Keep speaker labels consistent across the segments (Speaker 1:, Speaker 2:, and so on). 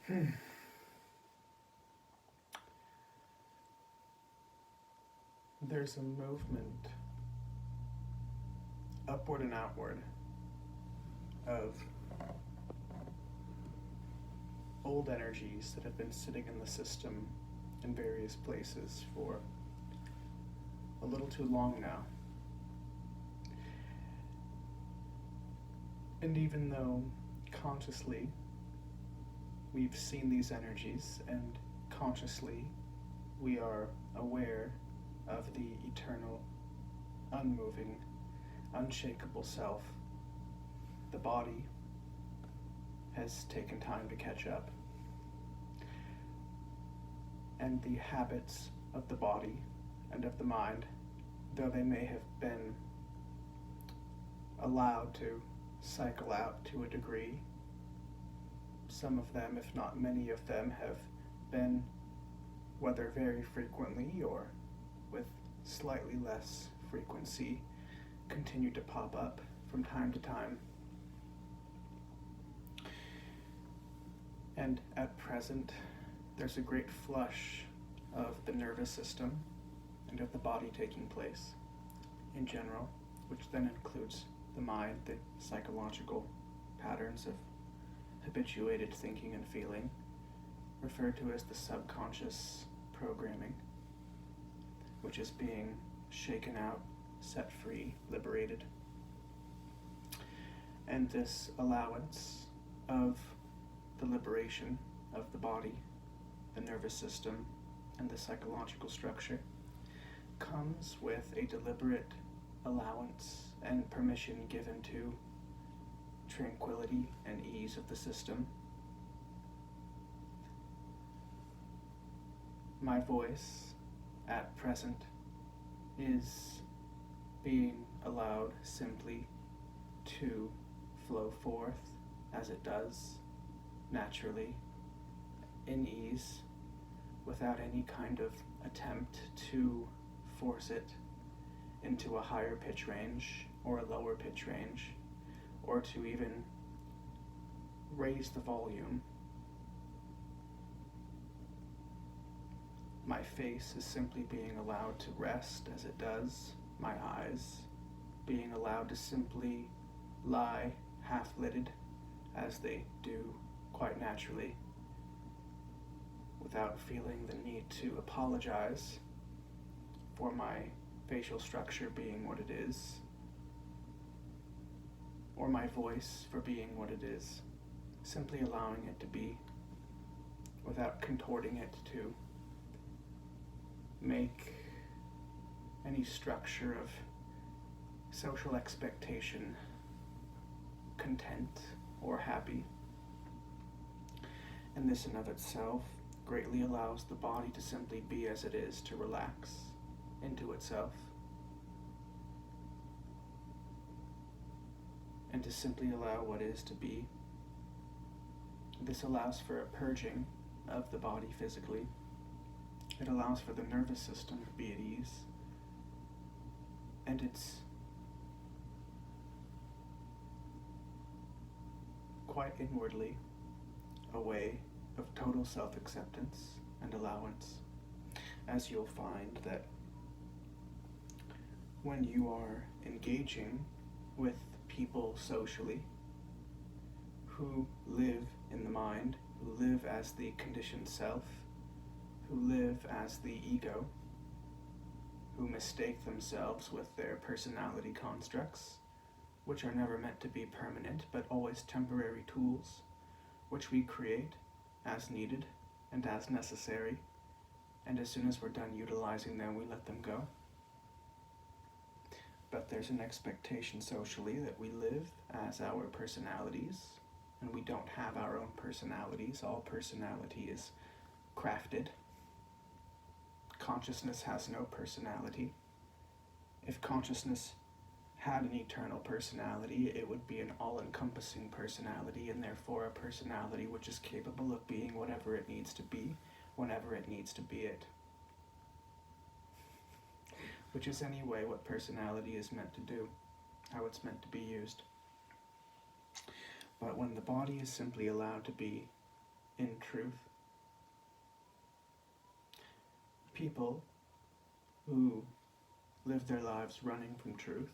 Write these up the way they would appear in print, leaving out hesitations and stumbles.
Speaker 1: There's a movement upward and outward of old energies that have been sitting in the system in various places for a little too long now. And even though consciously we've seen these energies and consciously we are aware of the eternal, unmoving, unshakable self, the body has taken time to catch up. And the habits of the body and of the mind, though they may have been allowed to cycle out to a degree, some of them, if not many of them, have been, whether very frequently or with slightly less frequency, continue to pop up from time to time. And at present, there's a great flush of the nervous system and of the body taking place in general, which then includes the mind, the psychological patterns of habituated thinking and feeling, referred to as the subconscious programming, which is being shaken out, set free, liberated. And this allowance of the liberation of the body, the nervous system, and the psychological structure comes with a deliberate allowance and permission given to tranquility and ease of the system. My voice at present is being allowed simply to flow forth as it does, naturally, in ease, without any kind of attempt to force it into a higher pitch range or a lower pitch range, or to even raise the volume. My face is simply being allowed to rest as it does, my eyes being allowed to simply lie half-lidded as they do quite naturally, without feeling the need to apologize for my facial structure being what it is, or my voice for being what it is, simply allowing it to be without contorting it to make any structure of social expectation content or happy. And this in of itself greatly allows the body to simply be as it is, to relax into itself, and to simply allow what is to be. This allows for a purging of the body physically. It allows for the nervous system to be at ease, and it's quite inwardly a way of total self-acceptance and allowance, as you'll find that when you are engaging with people socially who live in the mind, who live as the conditioned self, who live as the ego, who mistake themselves with their personality constructs, which are never meant to be permanent, but always temporary tools, which we create as needed and as necessary, and as soon as we're done utilizing them, we let them go. But there's an expectation socially that we live as our personalities, and we don't have our own personalities. All personality is crafted. Consciousness has no personality. If consciousness had an eternal personality, it would be an all-encompassing personality, and therefore a personality which is capable of being whatever it needs to be, whenever it needs to be it. Which is anyway what personality is meant to do, how it's meant to be used. But when the body is simply allowed to be in truth. People who live their lives running from truth,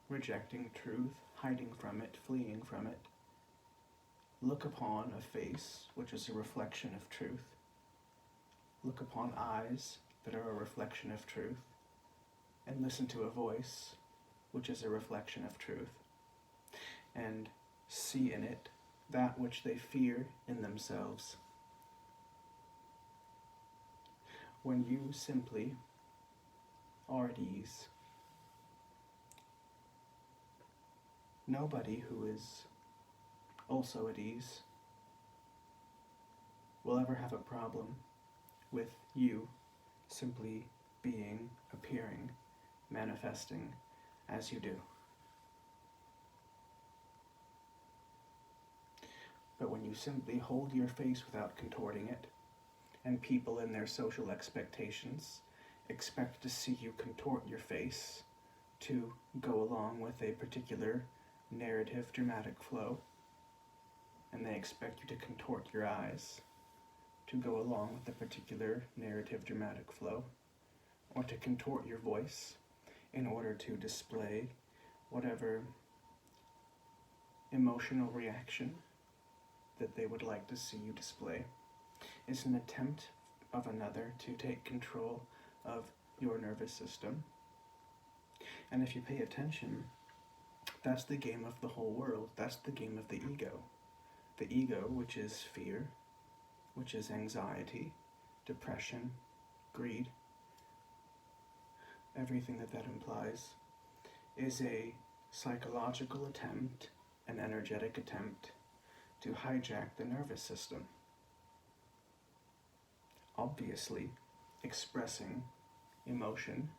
Speaker 1: rejecting truth, hiding from it, fleeing from it, look upon a face which is a reflection of truth, look upon eyes that are a reflection of truth, and listen to a voice which is a reflection of truth, and see in it that which they fear in themselves. When you simply are at ease, nobody who is also at ease will ever have a problem with you simply being, appearing, manifesting as you do. But when you simply hold your face without contorting it, and people in their social expectations expect to see you contort your face to go along with a particular narrative dramatic flow, and they expect you to contort your eyes to go along with a particular narrative dramatic flow, or to contort your voice in order to display whatever emotional reaction that they would like to see you display, is an attempt of another to take control of your nervous system. And if you pay attention, that's the game of the whole world. That's the game of the ego. The ego, which is fear, which is anxiety, depression, greed, everything that implies, is a psychological attempt, an energetic attempt to hijack the nervous system. Obviously, expressing emotion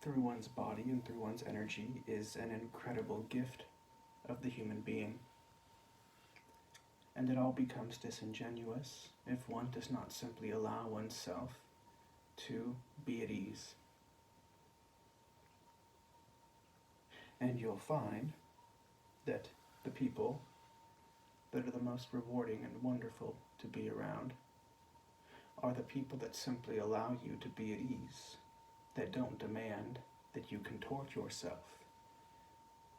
Speaker 1: through one's body and through one's energy is an incredible gift of the human being. And it all becomes disingenuous if one does not simply allow oneself to be at ease. And you'll find that the people that are the most rewarding and wonderful to be around are the people that simply allow you to be at ease, that don't demand that you contort yourself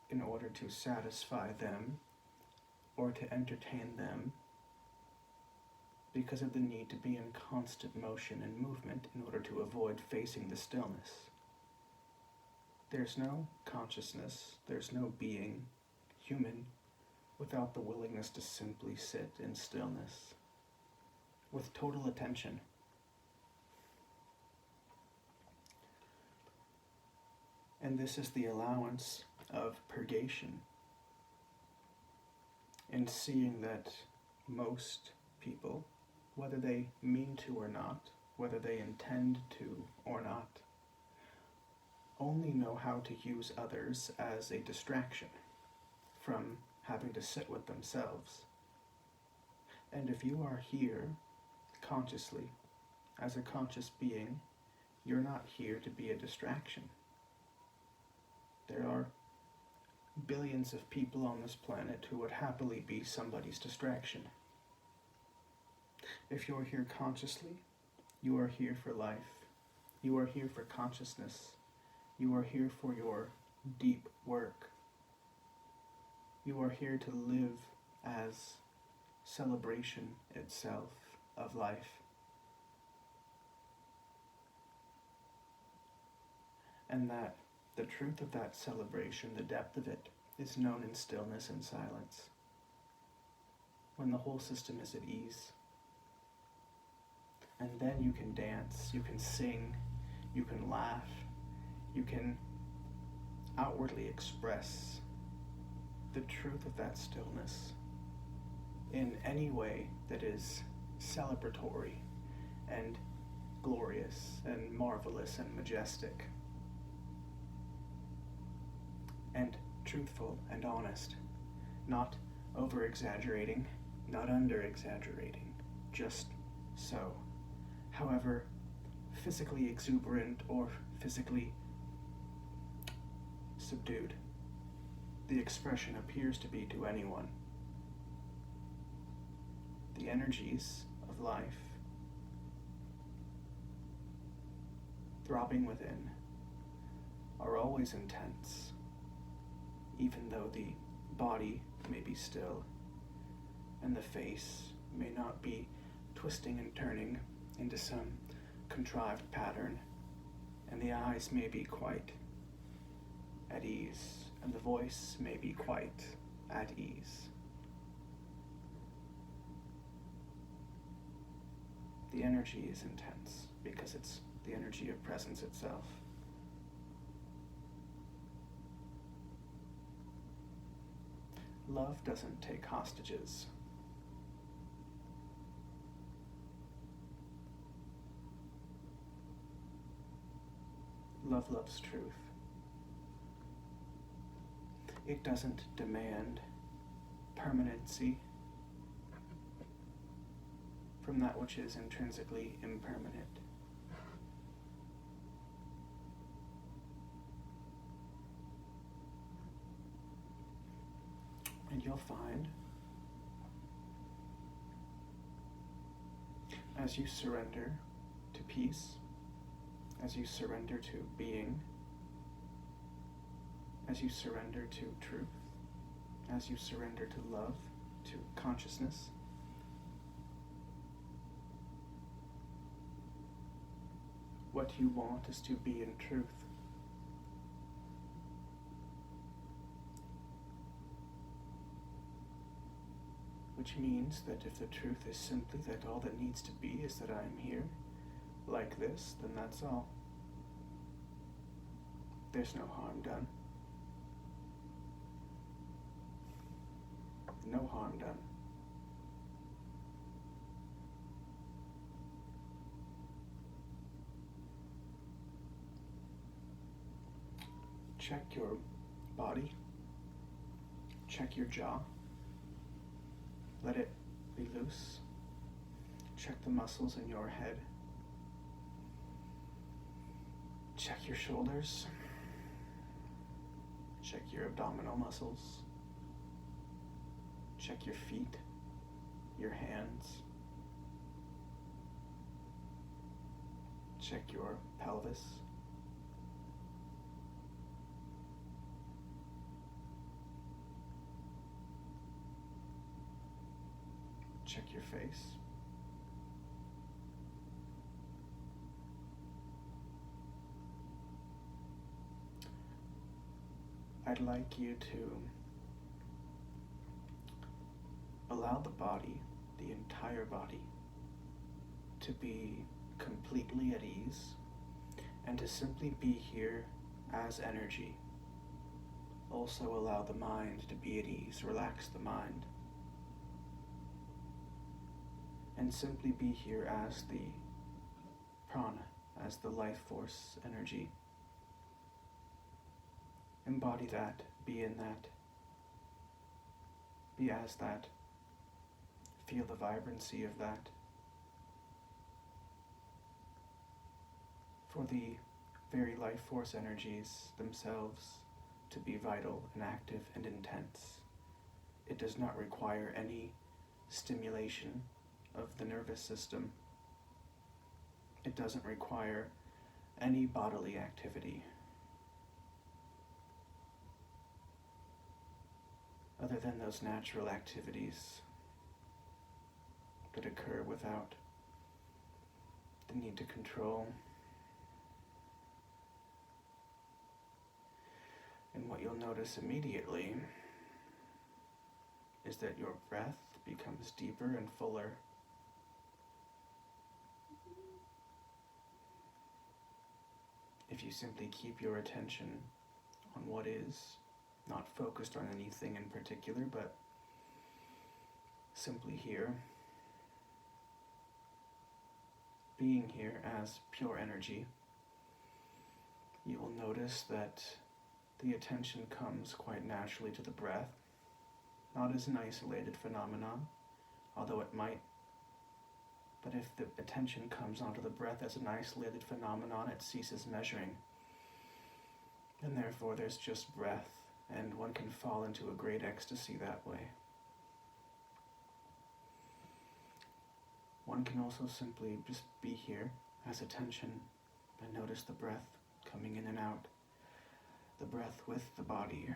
Speaker 1: in order to satisfy them or to entertain them because of the need to be in constant motion and movement in order to avoid facing the stillness. There's no consciousness, there's no being human without the willingness to simply sit in stillness with total attention. And this is the allowance of purgation, in seeing that most people, whether they mean to or not, whether they intend to or not, only know how to use others as a distraction from having to sit with themselves. And if you are here consciously, as a conscious being, you're not here to be a distraction. There are billions of people on this planet who would happily be somebody's distraction. If you're here consciously, you are here for life. You are here for consciousness. You are here for your deep work. You are here to live as celebration itself of life. And that the truth of that celebration, the depth of it, is known in stillness and silence. When the whole system is at ease. And then you can dance, you can sing, you can laugh, you can outwardly express the truth of that stillness in any way that is celebratory and glorious and marvelous and majestic and truthful and honest, not over-exaggerating, not under-exaggerating, just so. However physically exuberant or physically subdued the expression appears to be to anyone. the energies of life throbbing within are always intense, even though the body may be still and the face may not be twisting and turning into some contrived pattern, and the eyes may be quite at ease, and the voice may be quite at ease. The energy is intense because it's the energy of presence itself. Love doesn't take hostages. Love loves truth. It doesn't demand permanency from that which is intrinsically impermanent. And you'll find, as you surrender to peace, as you surrender to being, as you surrender to truth, as you surrender to love, to consciousness, what you want is to be in truth. Which means that if the truth is simply that all that needs to be is that I'm here, like this, then that's all. There's no harm done. No harm done. Check your body. Check your jaw. Let it be loose. Check the muscles in your head. Check your shoulders. Check your abdominal muscles. Check your feet, your hands. Check your pelvis. Check your face. I'd like you to allow the body, the entire body, to be completely at ease and to simply be here as energy. Also allow the mind to be at ease, relax the mind. And simply be here as the prana, as the life force energy. Embody that, be in that, be as that, feel the vibrancy of that. For the very life force energies themselves to be vital and active and intense, it does not require any stimulation of the nervous system. It doesn't require any bodily activity other than those natural activities that occur without the need to control. And what you'll notice immediately is that your breath becomes deeper and fuller. If you simply keep your attention on what is, not focused on anything in particular, but simply here, being here as pure energy, you will notice that the attention comes quite naturally to the breath, not as an isolated phenomenon, although it might. But if the attention comes onto the breath as an isolated phenomenon, it ceases measuring. And therefore there's just breath, and one can fall into a great ecstasy that way. one can also simply just be here as attention and notice the breath coming in and out, the breath with the body.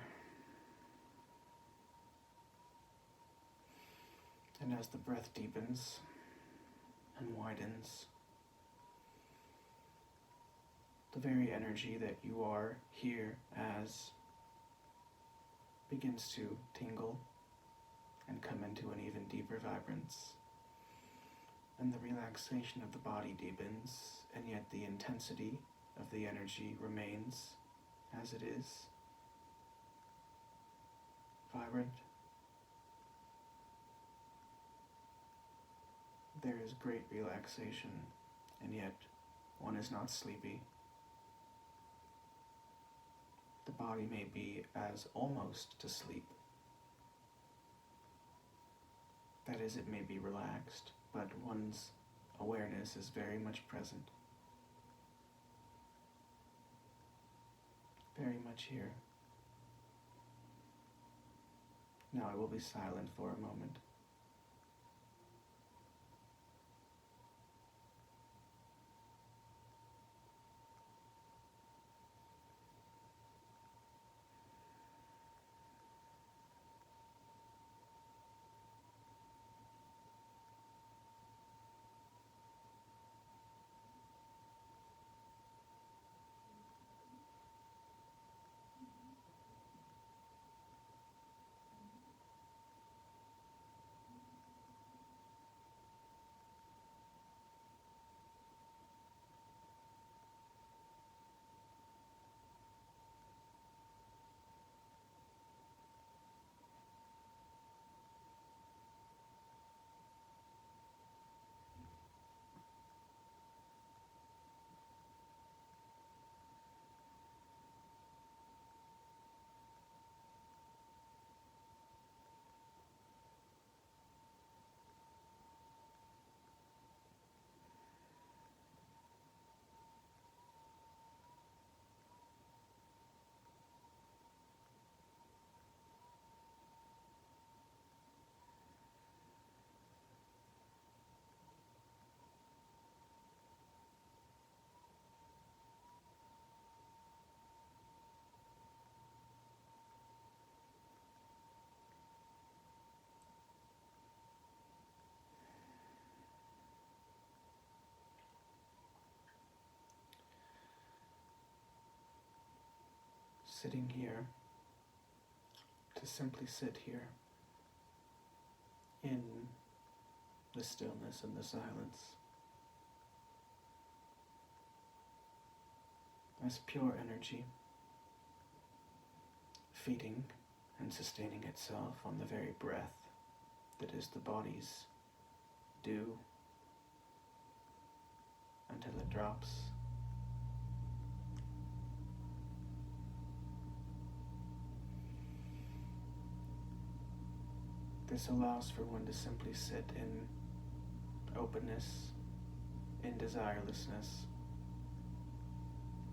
Speaker 1: And as the breath deepens and widens, the very energy that you are here as begins to tingle and come into an even deeper vibrance. And the relaxation of the body deepens, and yet the intensity of the energy remains as it is, vibrant. There is great relaxation, and yet one is not sleepy. The body may be as almost to sleep. That is, it may be relaxed, but one's awareness is very much present. Very much here. Now I will be silent for a moment. Sitting here, to simply sit here in the stillness and the silence as pure energy, feeding and sustaining itself on the very breath that is the body's due until it drops. This allows for one to simply sit in openness, in desirelessness,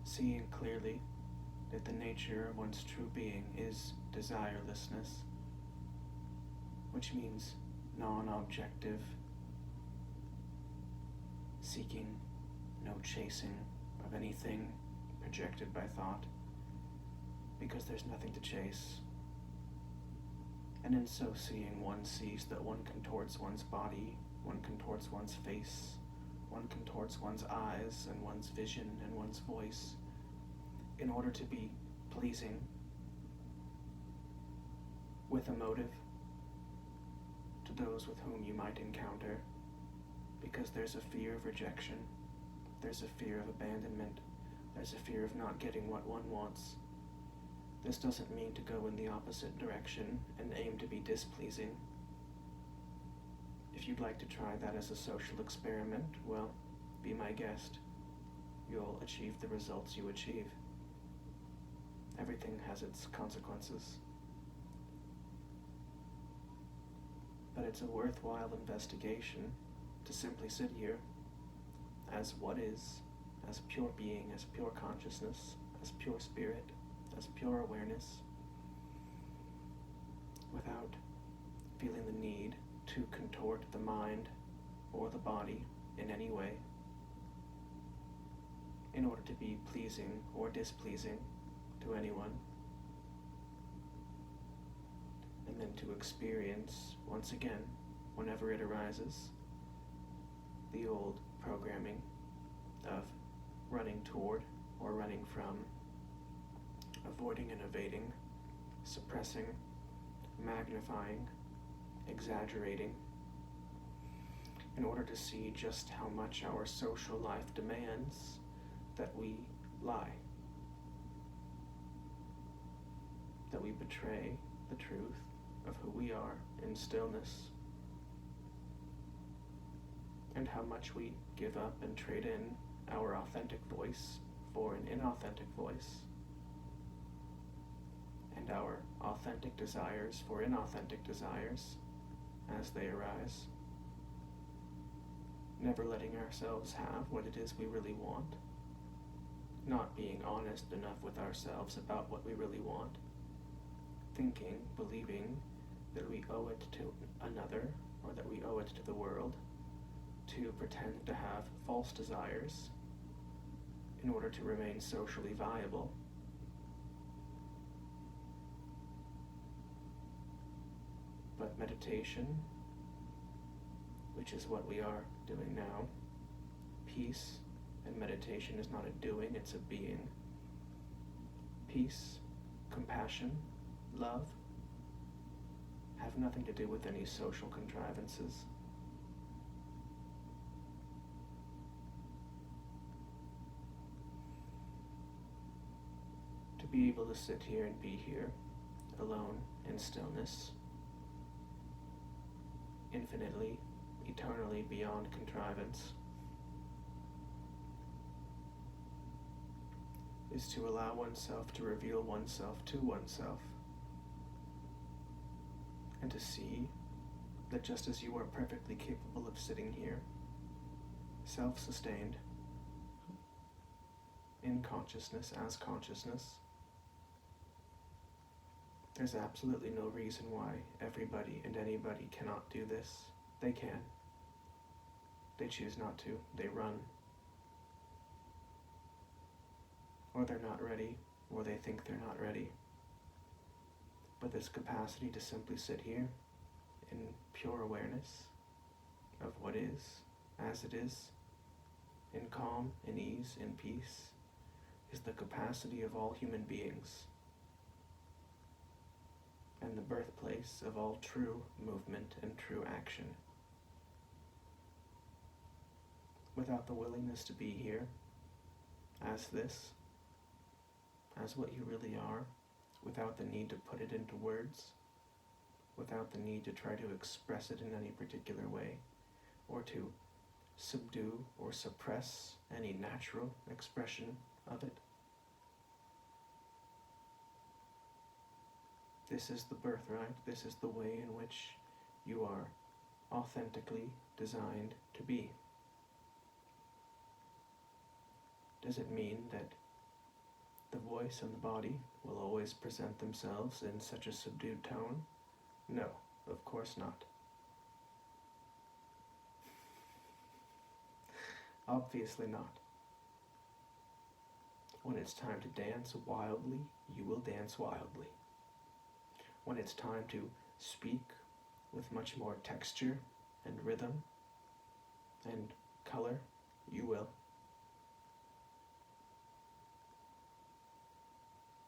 Speaker 1: seeing clearly that the nature of one's true being is desirelessness, which means non-objective, seeking, no chasing of anything projected by thought, because there's nothing to chase. And in so seeing, one sees that one contorts one's body, one contorts one's face, one contorts one's eyes and one's vision and one's voice in order to be pleasing with a motive to those with whom you might encounter, because there's a fear of rejection, there's a fear of abandonment, there's a fear of not getting what one wants. This doesn't mean to go in the opposite direction and aim to be displeasing. If you'd like to try that as a social experiment, well, be my guest. You'll achieve the results you achieve. Everything has its consequences. But it's a worthwhile investigation to simply sit here as what is, as pure being, as pure consciousness, as pure spirit, as pure awareness, without feeling the need to contort the mind or the body in any way in order to be pleasing or displeasing to anyone, and then to experience, once again, whenever it arises, the old programming of running toward or running from, avoiding and evading, suppressing, magnifying, exaggerating, in order to see just how much our social life demands that we lie, that we betray the truth of who we are in stillness, and how much we give up and trade in our authentic voice for an inauthentic voice, and our authentic desires for inauthentic desires as they arise, never letting ourselves have what it is we really want, not being honest enough with ourselves about what we really want, thinking, believing that we owe it to another, or that we owe it to the world, to pretend to have false desires in order to remain socially viable. But meditation, which is what we are doing now, peace and meditation is not a doing, it's a being. Peace, compassion, love have nothing to do with any social contrivances. To be able to sit here and be here, alone in stillness, infinitely, eternally beyond contrivance, is to allow oneself to reveal oneself to oneself, and to see that just as you are perfectly capable of sitting here, self-sustained, in consciousness as consciousness, there's absolutely no reason why everybody and anybody cannot do this. They can. They choose not to. They run. Or they're not ready, or they think they're not ready. But this capacity to simply sit here in pure awareness of what is, as it is, in calm, in ease, in peace, is the capacity of all human beings, and the birthplace of all true movement and true action. Without the willingness to be here, as this, as what you really are, without the need to put it into words, without the need to try to express it in any particular way, or to subdue or suppress any natural expression of it. This is the birthright, this is the way in which you are authentically designed to be. Does it mean that the voice and the body will always present themselves in such a subdued tone? No, of course not. Obviously not. When it's time to dance wildly, you will dance wildly. When it's time to speak with much more texture and rhythm and color, you will.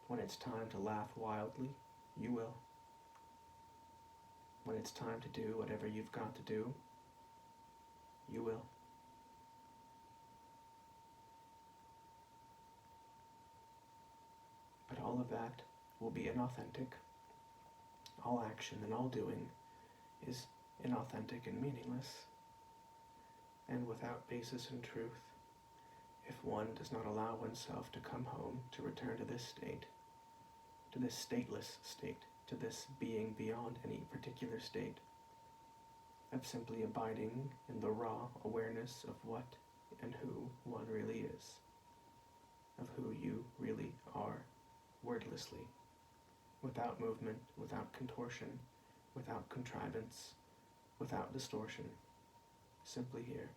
Speaker 1: When it's time to laugh wildly, you will. When it's time to do whatever you've got to do, you will. But all of that will be inauthentic. All action and all doing is inauthentic and meaningless, and without basis in truth, if one does not allow oneself to come home, to return to this state, to this stateless state, to this being beyond any particular state, of simply abiding in the raw awareness of what and who one really is, of who you really are, wordlessly, without movement, without contortion, without contrivance, without distortion, simply here.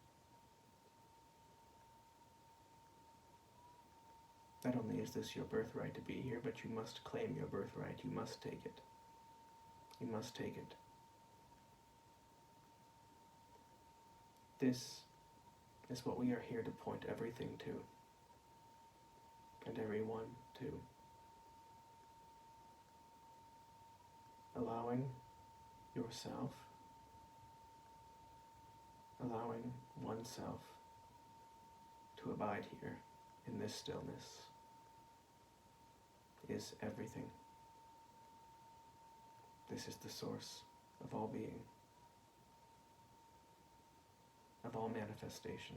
Speaker 1: Not only is this your birthright to be here, but you must claim your birthright. You must take it. You must take it. This is what we are here to point everything to, and everyone to. Allowing yourself, allowing oneself to abide here in this stillness is everything. This is the source of all being, of all manifestation.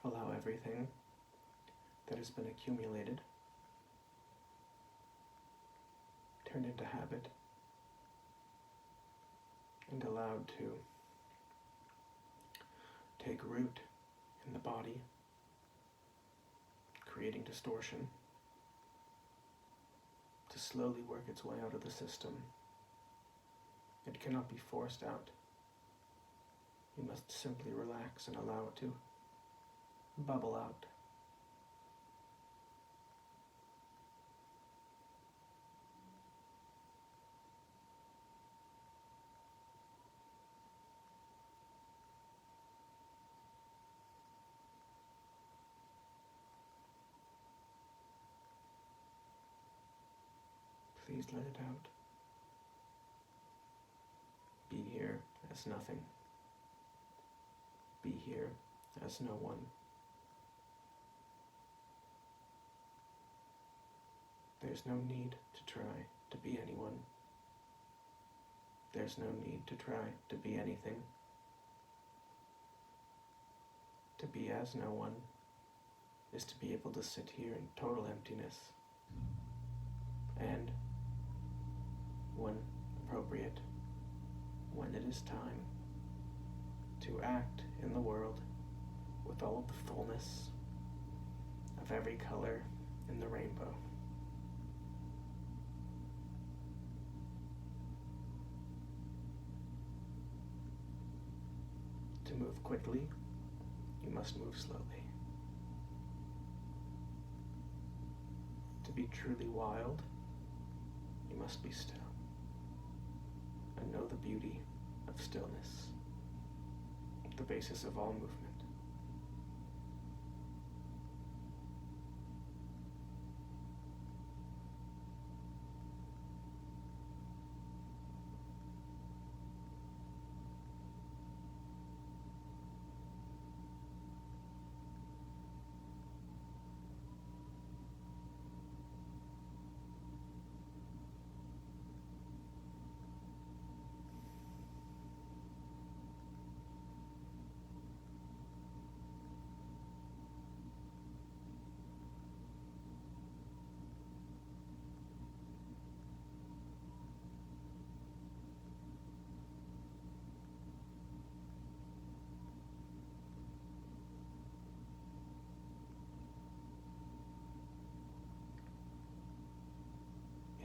Speaker 1: Allow everything that has been accumulated, turned into habit, and allowed to take root in the body, creating distortion, to slowly work its way out of the system. It cannot be forced out. You must simply relax and allow it to bubble out. Please let it out. Be here as nothing. Be here as no one. There's no need to try to be anyone. There's no need to try to be anything. To be as no one is to be able to sit here in total emptiness and, when appropriate, when it is time, to act in the world with all of the fullness of every color in the rainbow. To move quickly, you must move slowly. To be truly wild, you must be still and know the beauty of stillness, the basis of all movement.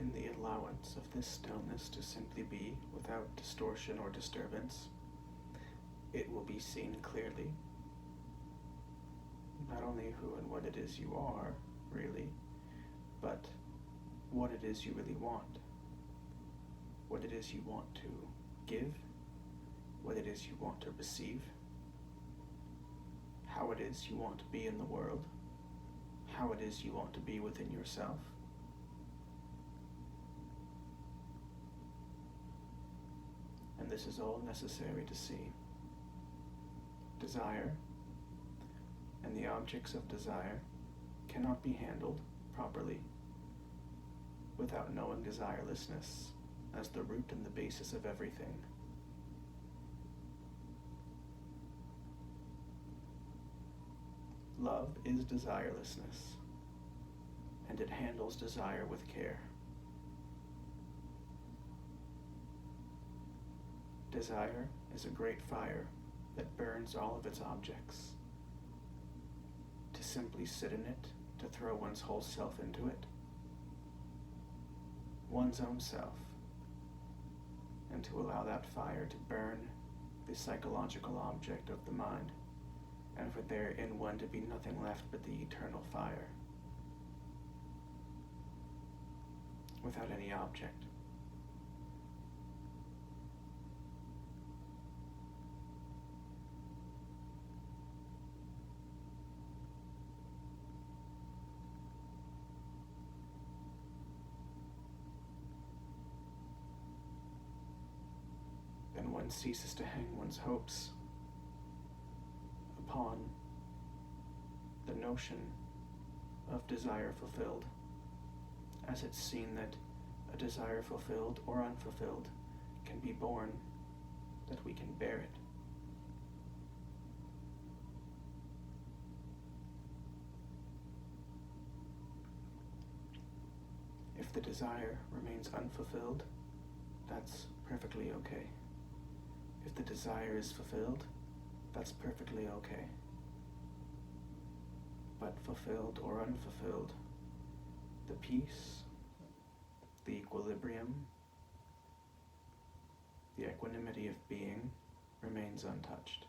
Speaker 1: In the allowance of this stillness to simply be without distortion or disturbance, it will be seen clearly not only who and what it is you are, really, but what it is you really want, what it is you want to give, what it is you want to receive, how it is you want to be in the world, how it is you want to be within yourself. And this is all necessary to see. Desire and the objects of desire cannot be handled properly without knowing desirelessness as the root and the basis of everything. Love is desirelessness, and it handles desire with care. Desire is a great fire that burns all of its objects. simply sit in it, to throw one's whole self into it, one's own self, and to allow that fire to burn the psychological object of the mind, and for there in one to be nothing left but the eternal fire, without any object. Then one ceases to hang one's hopes upon the notion of desire fulfilled, as it's seen that a desire fulfilled or unfulfilled can be born, that we can bear it. If the desire remains unfulfilled, that's perfectly okay. If the desire is fulfilled, that's perfectly okay. But fulfilled or unfulfilled, the peace, the equilibrium, the equanimity of being remains untouched.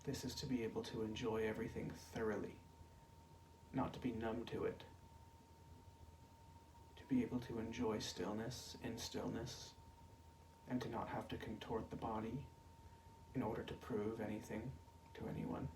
Speaker 1: This is to be able to enjoy everything thoroughly, not to be numb to it. To be able to enjoy stillness in stillness, and to not have to contort the body in order to prove anything to anyone.